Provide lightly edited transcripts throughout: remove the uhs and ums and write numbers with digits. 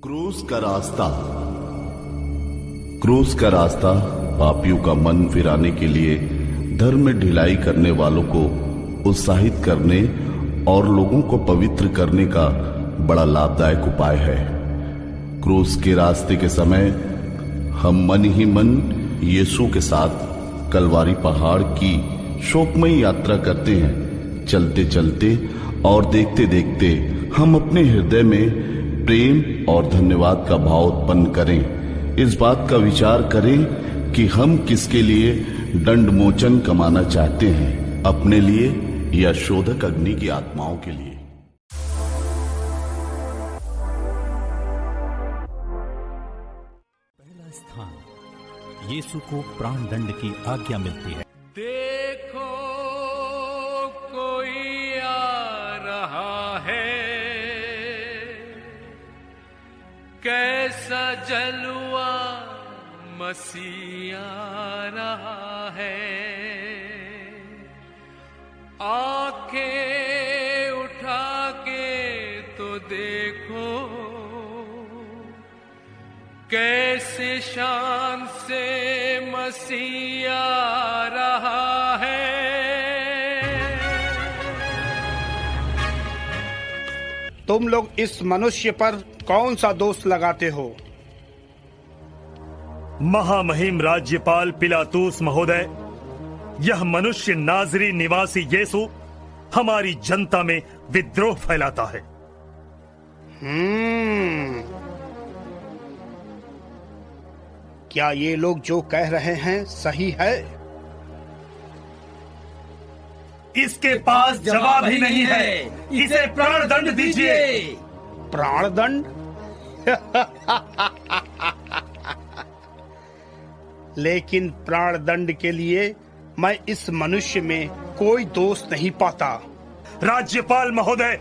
क्रूस का रास्ता। क्रूस का रास्ता पापियों का मन फिराने के लिए, धर्म में ढिलाई करने वालों को उत्साहित करने और लोगों को पवित्र करने का बड़ा लाभदायक उपाय है। क्रूस के रास्ते के समय हम मन ही मन यीशु के साथ कलवारी पहाड़ की शोकमयी यात्रा करते हैं। चलते चलते और देखते देखते हम अपने हृदय में प्रेम और धन्यवाद का भाव उत्पन्न करें। इस बात का विचार करें कि हम किसके लिए दंड मोचन कमाना चाहते हैं, अपने लिए या शोधक अग्नि की आत्माओं के लिए। पहला स्थान, यीशु को प्राण दंड की आज्ञा मिलती है। देखो कोई आ रहा है, कैसा जलवा मसीह आ रहा है। आंखें उठा के तो देखो, कैसे शान से मसीह आ रहा है। तुम लोग इस मनुष्य पर कौन सा दोष लगाते हो? महामहिम राज्यपाल पिलातुस महोदय, यह मनुष्य नाजरी निवासी यीशु हमारी जनता में विद्रोह फैलाता है। क्या ये लोग जो कह रहे हैं सही है? इसके पास जवाब ही नहीं है, इसे प्राण दंड दीजिए। प्राण दंड? लेकिन प्राण दंड के लिए मैं इस मनुष्य में कोई दोष नहीं पाता। राज्यपाल महोदय,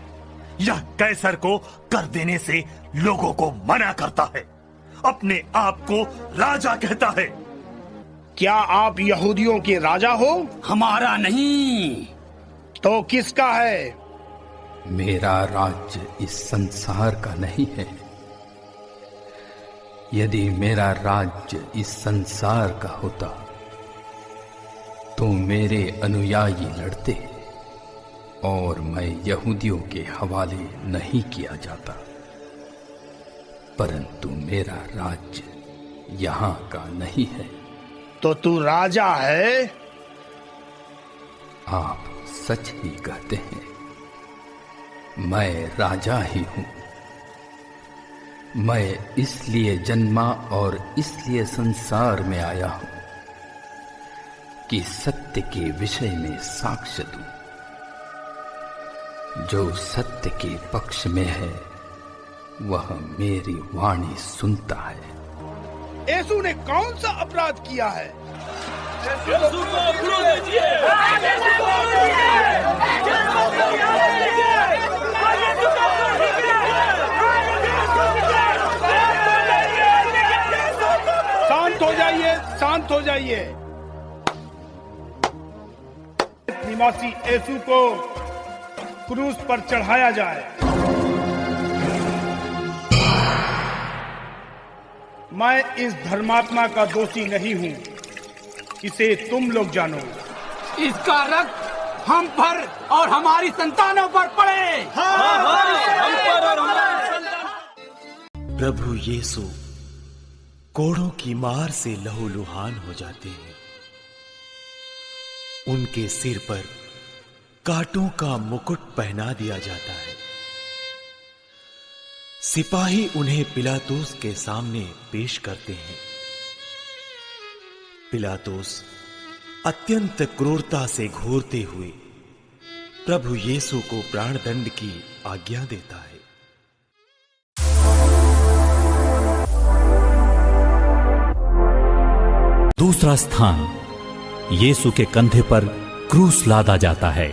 यह कैसर को कर देने से लोगों को मना करता है, अपने आप को राजा कहता है। क्या आप यहूदियों के राजा हो? हमारा नहीं। तो किसका है? मेरा राज्य इस संसार का नहीं है। यदि मेरा राज्य इस संसार का होता तो मेरे अनुयायी लड़ते और मैं यहूदियों के हवाले नहीं किया जाता, परंतु मेरा राज्य यहाँ का नहीं है। तो तू राजा है? आप सच ही कहते हैं, मैं राजा ही हूं। मैं इसलिए जन्मा और इसलिए संसार में आया हूं कि सत्य के विषय में साक्ष्य दूं। जो सत्य के पक्ष में है वह मेरी वाणी सुनता है। यीशु ने कौन सा अपराध किया है? यीशु को क्रूस दीजिए। शांत हो जाइए, शांत हो जाइए। निवासी यीशु को क्रूस पर चढ़ाया जाए। मैं इस धर्मात्मा का दोषी नहीं हूं, इसे तुम लोग जानो। इसका रक्त हम पर और हमारी संतानों पर पड़े। प्रभु यीशु कोड़ों की मार से लहूलुहान हो जाते हैं। उनके सिर पर कांटों का मुकुट पहना दिया जाता है। सिपाही उन्हें पिलातुस के सामने पेश करते हैं। पिलातुस अत्यंत क्रूरता से घूरते हुए प्रभु यीशु को प्राण दंड की आज्ञा देता है। दूसरा स्थान, यीशु के कंधे पर क्रूस लादा जाता है।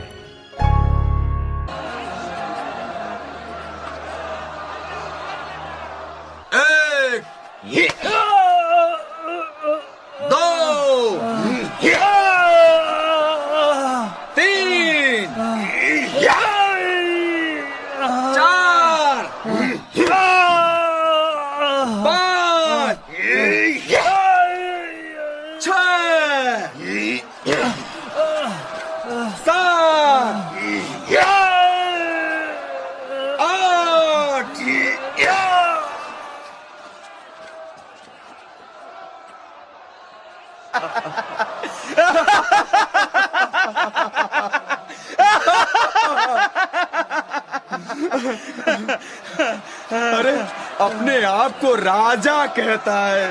अरे अपने आप को राजा कहता है।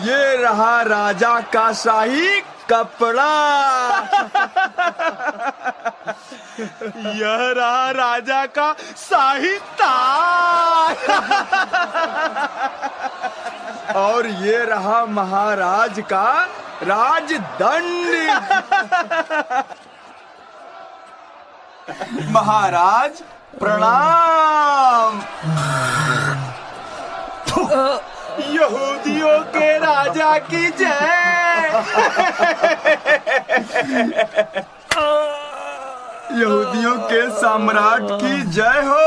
ये रहा राजा का शाही कपड़ा। यह रहा राजा का शाही ताज। और ये रहा महाराज का राजदंड। महाराज प्रणाम। यहूदियों के राजा की जय। यहूदियों के सम्राट की जय हो।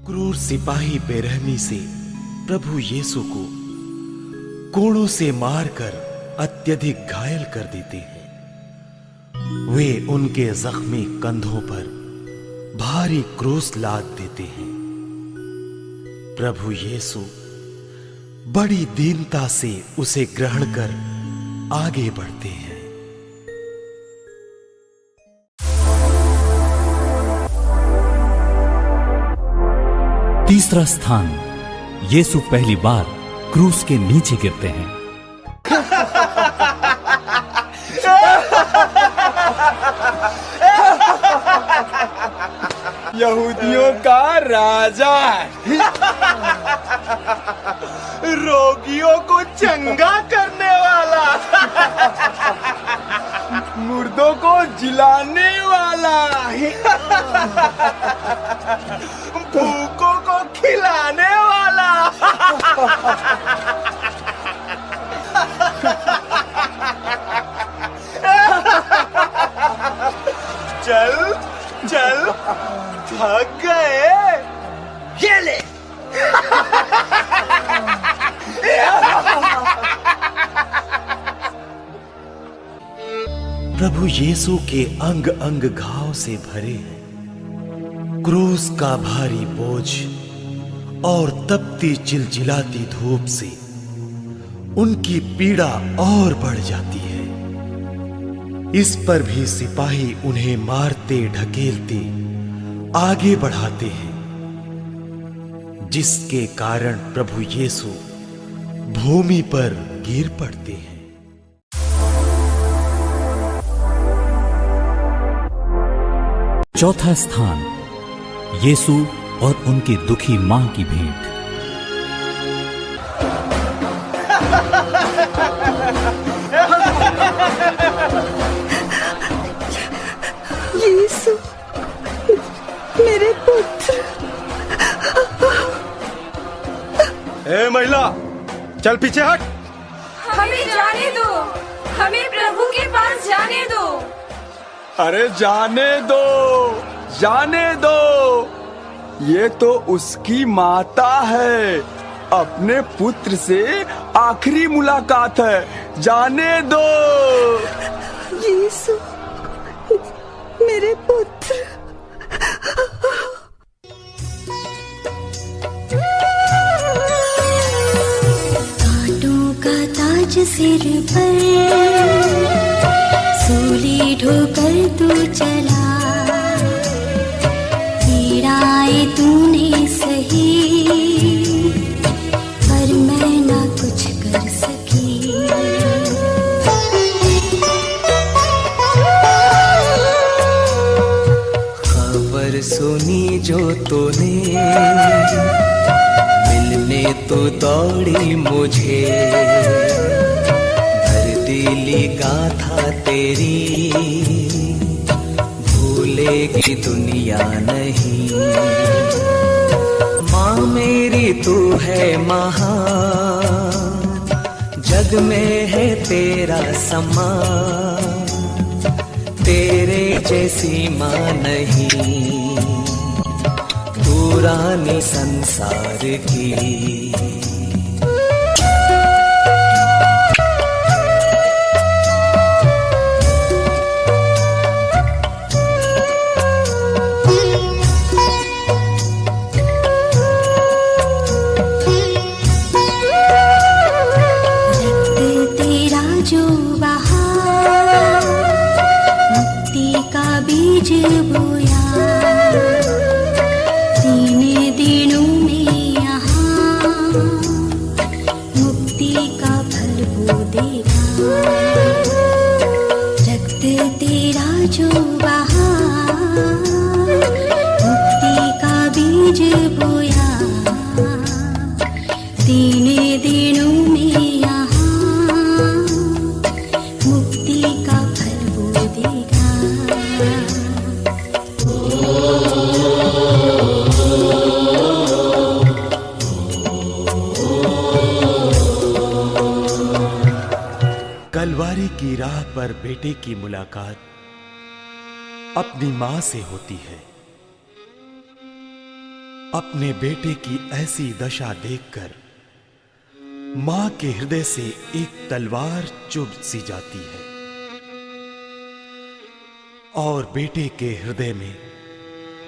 क्रूर सिपाही बेरहमी से प्रभु यीशु को कोड़ों से मारकर अत्यधिक घायल कर देते हैं। वे उनके जख्मी कंधों पर भारी क्रूस लाद देते हैं। प्रभु यीशु बड़ी दीनता से उसे ग्रहण कर आगे बढ़ते हैं। तीसरा स्थान, यीशु पहली बार क्रूस के नीचे गिरते हैं। यहूदियों का राजा, रोगियों को चंगा करने वाला, मुर्दों को जिलाने वाला, भूखों को खिलाने वाला। चल चल, थक गए, ये ले। प्रभु यीशु के अंग अंग घाव से भरे हैं। क्रूस का भारी बोझ और तपती चिलचिलाती धूप से उनकी पीड़ा और बढ़ जाती है। इस पर भी सिपाही उन्हें मारते ढकेलते आगे बढ़ाते हैं, जिसके कारण प्रभु यीशु भूमि पर गिर पड़ते हैं। चौथा स्थान, यीशु और उनकी दुखी मां की भेंट। यीशु, मेरे पुत्र। ए महिला, चल पीछे हट। हमें जाने दो, हमें प्रभु के पास जाने दो। अरे जाने दो, जाने दो, ये तो उसकी माता है। अपने पुत्र से आखिरी मुलाकात है, जाने दो। यीशु, मेरे पुत्र। कांटों का ताज सिर पर, सूली ढोकर तू चला। पीड़ाएं तूने सही, पर मैं ना कुछ कर सकी। खबर सुनी जो तूने, मिलने तो दौड़ी मुझे। दिली गाथा तेरी भूलेगी दुनिया नहीं। माँ मेरी तू है महान, जग में है तेरा सम्मान। तेरे जैसी माँ नहीं, तू रानी संसार की। बहार, मुक्ति का बीज बोया, 3 दिनों में यहाँ मुक्ति का फल वो देगा। रक्त तेरा जो बहा, मुक्ति का बीज बोया, 3 दिनों में यहाँ मुक्ति का फल वो देगा। कलवारी की राह पर बेटे की मुलाकात अपनी मां से होती है। अपने बेटे की ऐसी दशा देखकर मां के हृदय से एक तलवार चुभ सी जाती है और बेटे के हृदय में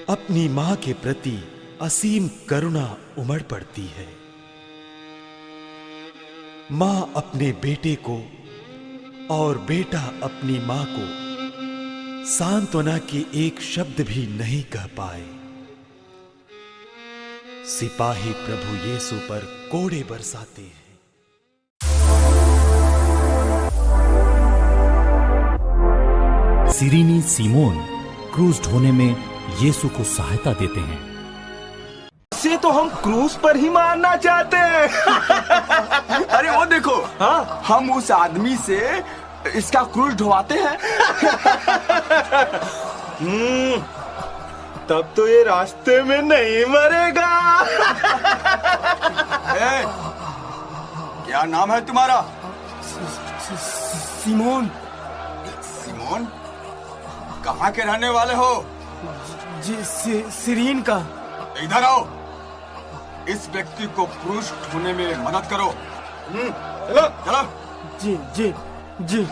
अपनी मां के प्रति असीम करुणा उमड़ पड़ती है। मां अपने बेटे को और बेटा अपनी मां को सांत्वना के एक शब्द भी नहीं कह पाए। सिपाही प्रभु यीशु पर कोड़े बरसाते हैं। सिरीनी सीमोन क्रूस ढोने में यीशु को सहायता देते हैं। से तो हम क्रूस पर ही मारना चाहते हैं। अरे वो देखो, हाँ हम उस आदमी से इसका क्रूस ढोवाते हैं। तब तो ये रास्ते में नहीं मरेगा। क्या नाम है तुम्हारा? सिमोन। सिमोन, कहाँ के रहने वाले हो? जी सिरीन का। इधर आओ, इस व्यक्ति को क्रूस ढोने में मदद करो। चलो चलो। जी जी जी।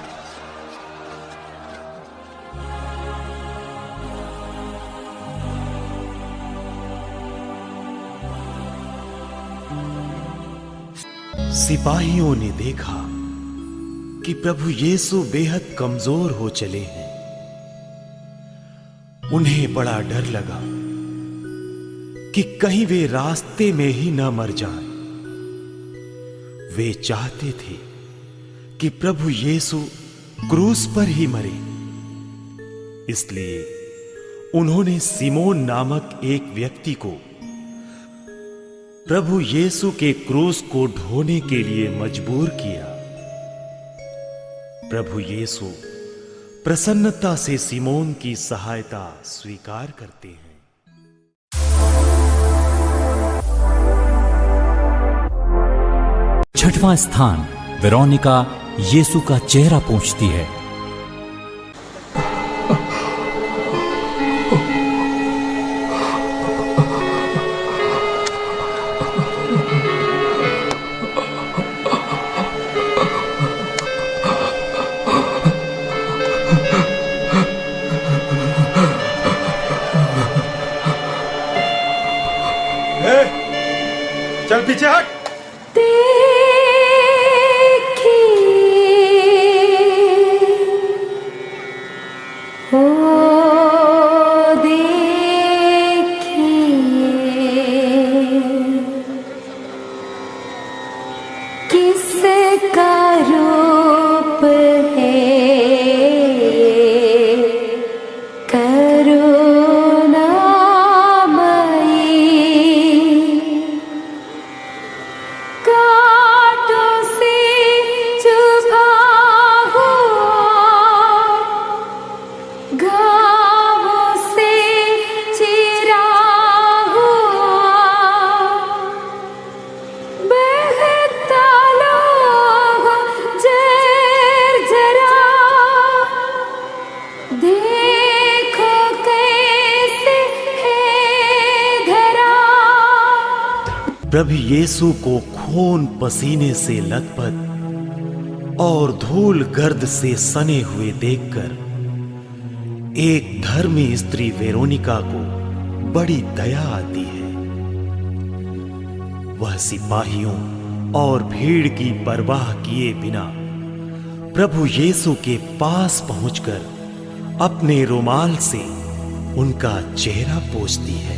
सिपाहियों ने देखा कि प्रभु यीशु बेहद कमजोर हो चले हैं। उन्हें बड़ा डर लगा कि कहीं वे रास्ते में ही न मर जाएं। वे चाहते थे कि प्रभु यीशु क्रूस पर ही मरे। इसलिए उन्होंने सिमोन नामक एक व्यक्ति को प्रभु यीशु के क्रूस को ढोने के लिए मजबूर किया। प्रभु यीशु प्रसन्नता से सिमोन की सहायता स्वीकार करते हैं। छठवां स्थान, वेरोनिका यीशु का चेहरा पोंछती है। चल पीछे हट। किसका रूप है करुणामयी, कांटों से चुभा हुआ, घावों से चिरा हुआ, बहता लोहा जर्जरा, देखो कैसे है धरा। प्रभु यीशु को खून पसीने से लथपथ और धूल गर्द से सने हुए देखकर एक धर्मी स्त्री वेरोनिका को बड़ी दया आती है। वह सिपाहियों और भीड़ की परवाह किए बिना प्रभु यीशु के पास पहुंचकर अपने रुमाल से उनका चेहरा पोंछती है।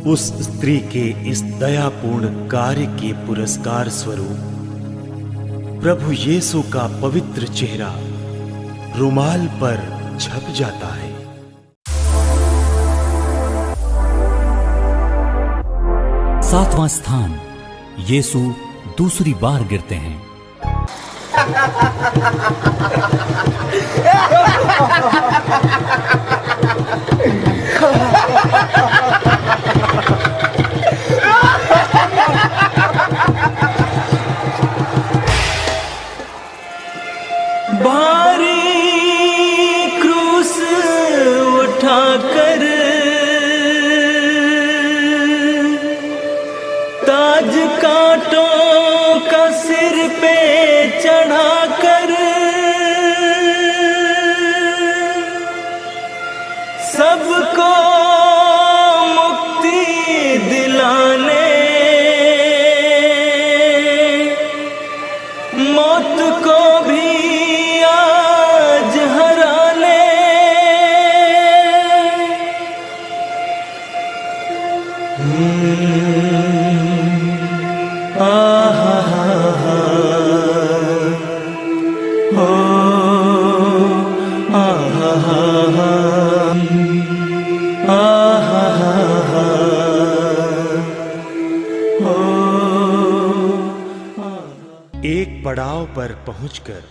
उस स्त्री के इस दयापूर्ण कार्य के पुरस्कार स्वरूप प्रभु यीशु का पवित्र चेहरा रुमाल पर छप जाता है। सातवां स्थान, यीशु दूसरी बार गिरते हैं। भारी क्रूस उठाकर ताज कांटों का सिर पे चढ़ाकर सबको मुक्ति दिलाने मौत को भी आज हरा ले। एक पड़ाव पर पहुंचकर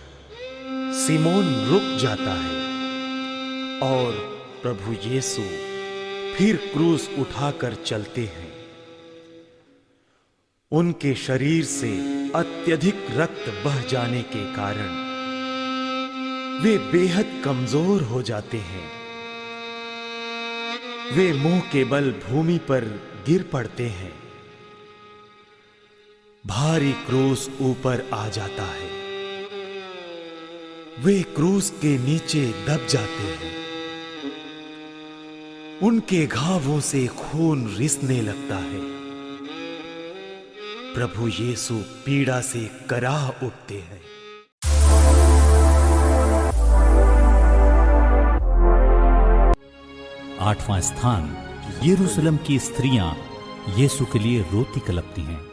सिमोन रुक जाता है और प्रभु यीशु फिर क्रूस उठाकर चलते हैं। उनके शरीर से अत्यधिक रक्त बह जाने के कारण वे बेहद कमजोर हो जाते हैं। वे मुंह के बल भूमि पर गिर पड़ते हैं। भारी क्रूस ऊपर आ जाता है। वे क्रूस के नीचे दब जाते हैं। उनके घावों से खून रिसने लगता है। प्रभु यीशु पीड़ा से कराह उठते हैं। आठवां स्थान, यरूशलेम की स्त्रियां यीशु के लिए रोती कलपती हैं।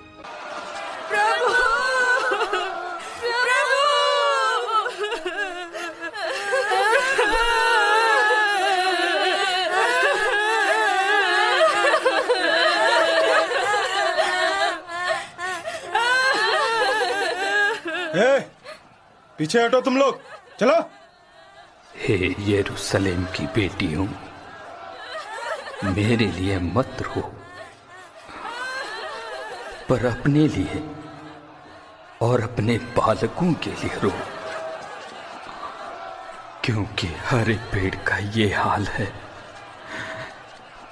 पीछे हटो तुम लोग, चलो। हे यरूशलेम की बेटियों, मेरे लिए मत रो, पर अपने लिए और अपने बालकों के लिए रो, क्योंकि हरे पेड़ का ये हाल है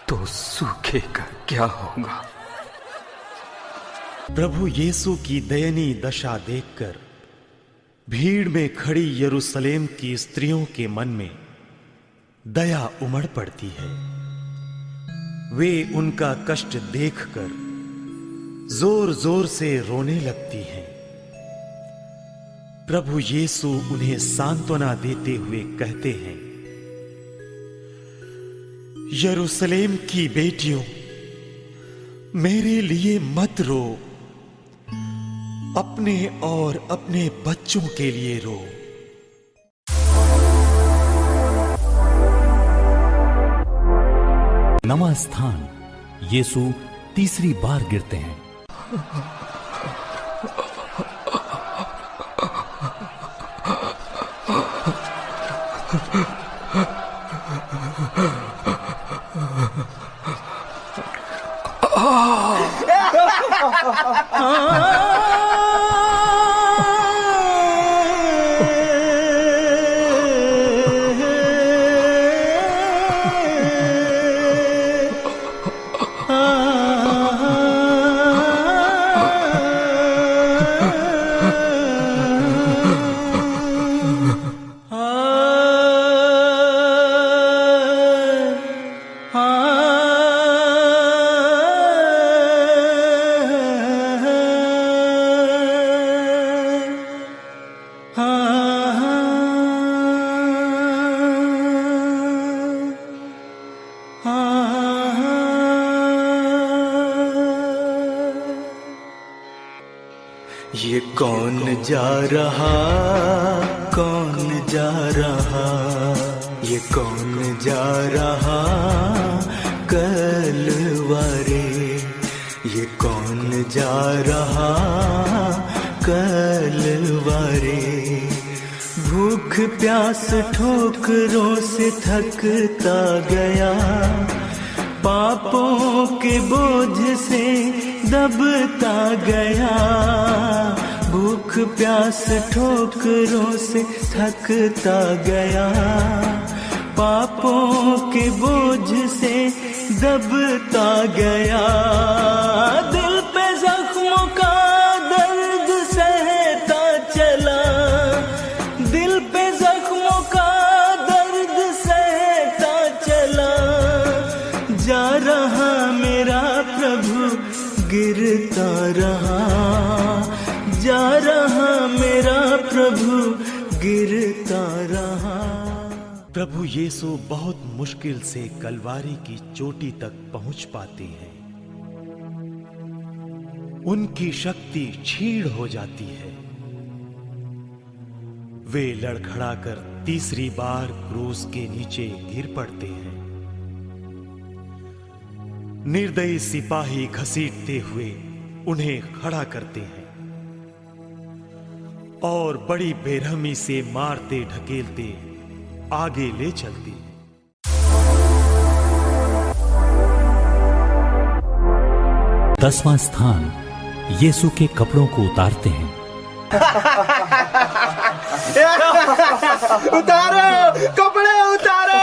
तो सूखे का क्या होगा। प्रभु यीशु की दयनीय दशा देखकर भीड़ में खड़ी यरूशलेम की स्त्रियों के मन में दया उमड़ पड़ती है। वे उनका कष्ट देखकर जोर जोर से रोने लगती हैं। प्रभु यीशु उन्हें सांत्वना देते हुए कहते हैं, यरूशलेम की बेटियों, मेरे लिए मत रो, अपने और अपने बच्चों के लिए रो। नवां स्थान, यीशु तीसरी बार गिरते हैं। ये कौन जा रहा, कौन जा रहा, ये कौन जा रहा कलवारे, ये कौन जा रहा कलवारे। भूख प्यास ठोकरों से थकता गया, पापों के बोझ से दबता गया। भूख प्यास ठोकरों से थकता गया, पापों के बोझ से दबता गया। दिल पे जख्मों का दर्द सहता चला, दिल पे जख्मों का दर्द सहता चला। जा रहा मेरा प्रभु गिरता रहा, जा रहा मेरा प्रभु गिरता रहा। प्रभु यीशु बहुत मुश्किल से कलवारी की चोटी तक पहुंच पाते हैं। उनकी शक्ति क्षीण हो जाती है। वे लड़खड़ाकर तीसरी बार क्रूस के नीचे गिर पड़ते हैं। निर्दयी सिपाही घसीटते हुए उन्हें खड़ा करते हैं और बड़ी बेरहमी से मारते ढकेलते आगे ले चलते हैं। दसवां स्थान यीशु के कपड़ों को उतारते हैं। उतारो कपड़े उतारो,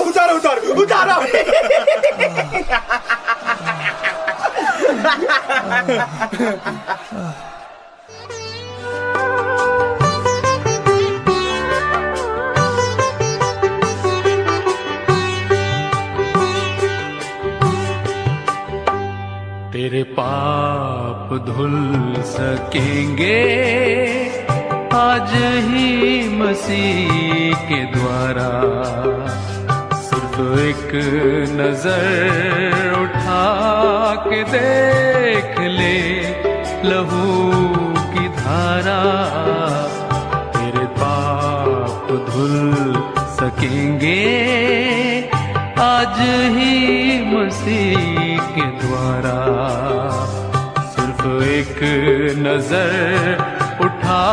उतारो उतारो उतारो। तेरे पाप धुल सकेंगे आज ही मसीह के द्वारा। सिर्फ एक नजर उठा के देख ले लहू की धारा। तेरे पाप धुल सकेंगे आज ही मसीह के द्वारा। सिर्फ एक नजर उठा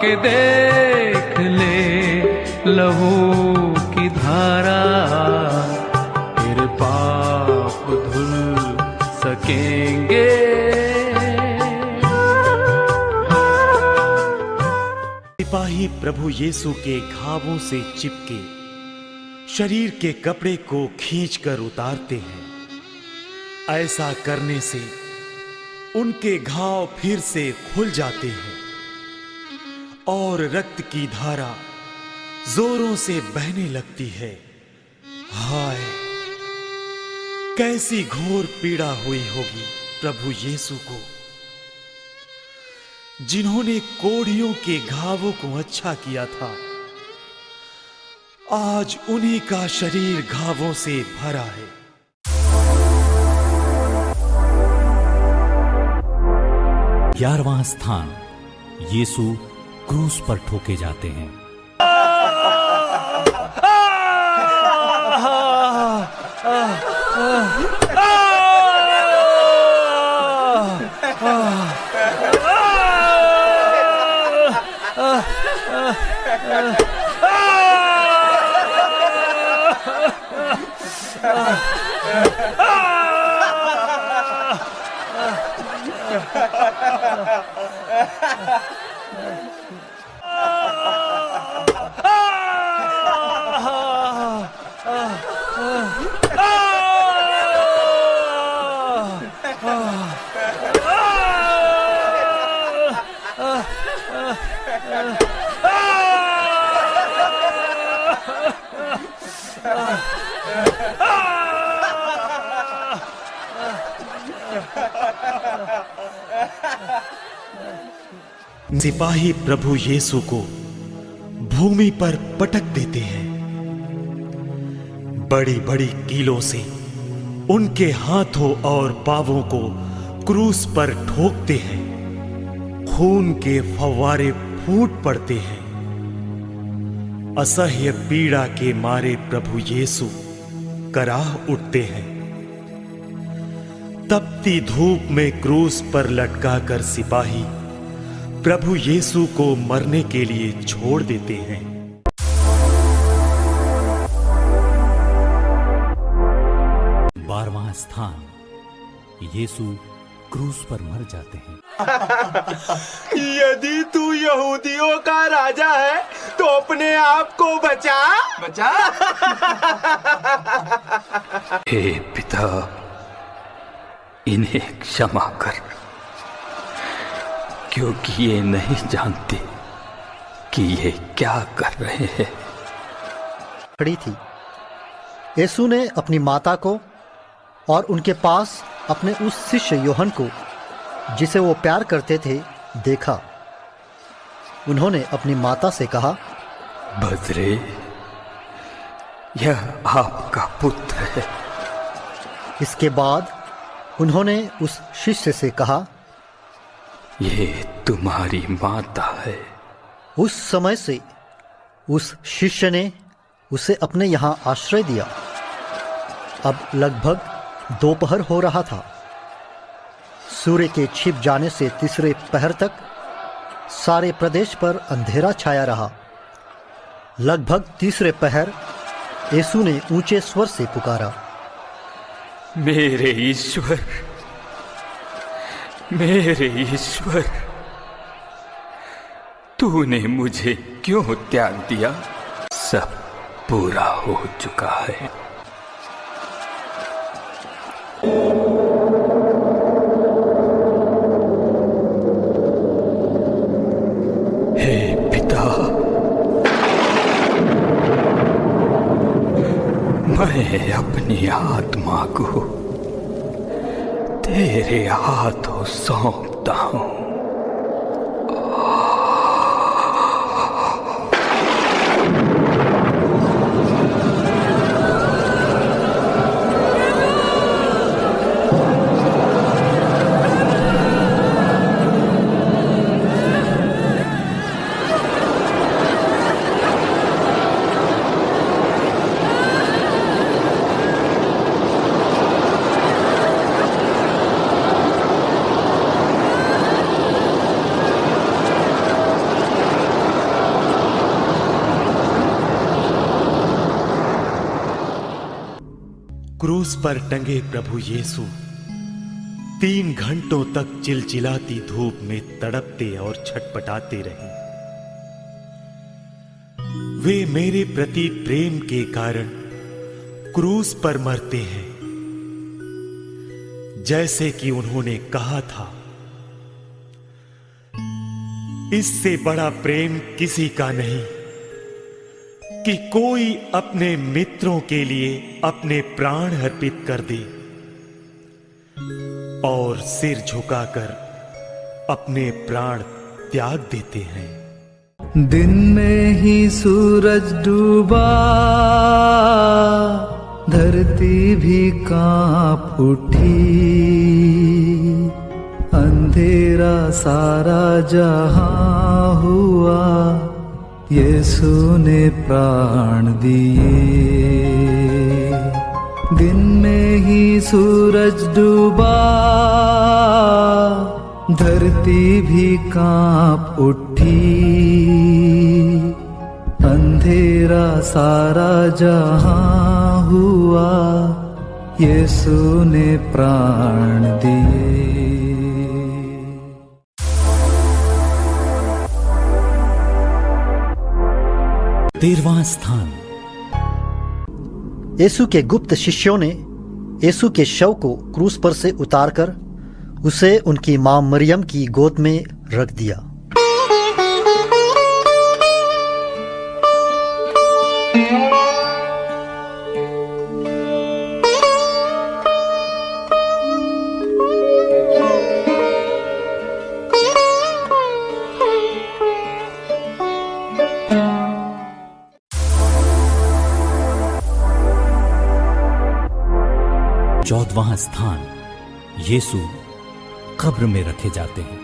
के देख ले लहू की धारा। तेरे पाप धुल सकेंगे। सिपाही प्रभु यीशु के घावों से चिपके शरीर के कपड़े को खींचकर उतारते हैं। ऐसा करने से उनके घाव फिर से खुल जाते हैं और रक्त की धारा जोरों से बहने लगती है। हाय, कैसी घोर पीड़ा हुई होगी प्रभु यीशु को, जिन्होंने कोढ़ियों के घावों को अच्छा किया था। आज उन्हीं का शरीर घावों से भरा है। ग्यारहवां स्थान यीशु क्रूस पर ठोके जाते हैं। सिपाही प्रभु यीशु को भूमि पर पटक देते हैं। बड़ी बड़ी कीलों से उनके हाथों और पांवों को क्रूस पर ठोकते हैं। खून के फव्वारे फूट पड़ते हैं। असह्य पीड़ा के मारे प्रभु यीशु कराह उठते हैं। तपती धूप में क्रूस पर लटकाकर सिपाही प्रभु यीशु को मरने के लिए छोड़ देते हैं। बारहवां स्थान, यीशु क्रूस पर मर जाते हैं। यदि तू यहूदियों का राजा है तो अपने आप को बचा। हे पिता, इन्हें क्षमा कर, क्योंकि ये नहीं जानते कि ये क्या कर रहे हैं। खड़ी थी। यीशु ने अपनी माता को और उनके पास अपने उस शिष्य यूहन्ना को, जिसे वो प्यार करते थे, देखा। उन्होंने अपनी माता से कहा, बजरे, यह आपका पुत्र है। इसके बाद उन्होंने उस शिष्य से कहा, ये तुम्हारी माता है। उस समय से उस शिष्य ने उसे अपने यहाँ आश्रय दिया। अब लगभग दोपहर हो रहा था। सूर्य के छिप जाने से तीसरे पहर तक सारे प्रदेश पर अंधेरा छाया रहा। लगभग तीसरे पहर यीशु ने ऊंचे स्वर से पुकारा, मेरे ईश्वर, मेरे ईश्वर, तूने मुझे क्यों त्याग दिया? सब पूरा हो चुका है। हे पिता, मैं अपनी आत्मा को तेरे हाथों सौंपता हूं। क्रूस पर टंगे प्रभु यीशु 3 घंटों तक चिलचिलाती धूप में तड़पते और छटपटाते रहे। वे मेरे प्रति प्रेम के कारण क्रूस पर मरते हैं, जैसे कि उन्होंने कहा था। इससे बड़ा प्रेम किसी का नहीं कि कोई अपने मित्रों के लिए अपने प्राण अर्पित कर दे और सिर झुकाकर अपने प्राण त्याग देते हैं। दिन में ही सूरज डूबा, धरती भी कांप उठी, अंधेरा सारा जहां हुआ, यीशु ने प्राण दिए। दिन में ही सूरज डूबा, धरती भी कांप उठी, अंधेरा सारा जहां हुआ, यीशु ने प्राण दिए। 13वां स्थान, यीशु के गुप्त शिष्यों ने यीशु के शव को क्रूस पर से उतारकर उसे उनकी मां मरियम की गोद में रख दिया। 14वां स्थान यीशु कब्र में रखे जाते हैं।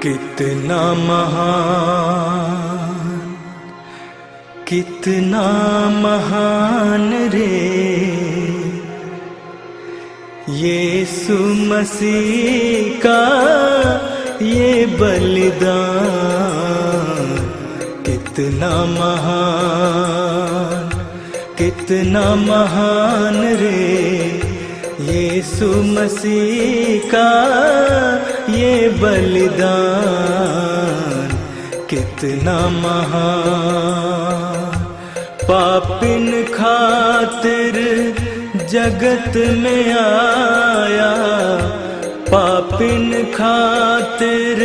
कितना महान, कितना महान रे यीशु मसीह का ये बलिदान। कितना महान, कितना महान रे यीशु मसीह का ये बलिदान। कितना महान, पापिन खातिर जगत में आया, पापिन खातिर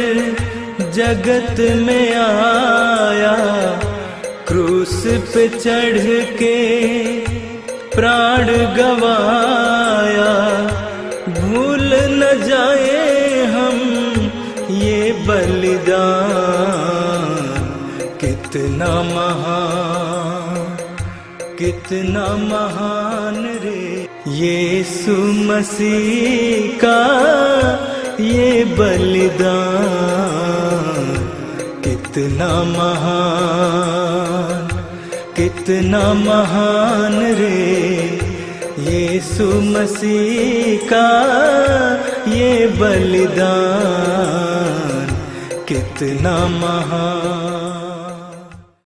जगत में आया। क्रूस पे चढ़ के प्राण गवाया। भूल न जाए हम ये बलिदान। कितना महान, कितना महान रे यीशु मसीह का ये बलिदान। कितना महान, कितना महान रे यीशु मसीह का ये बलिदान। कितना महान।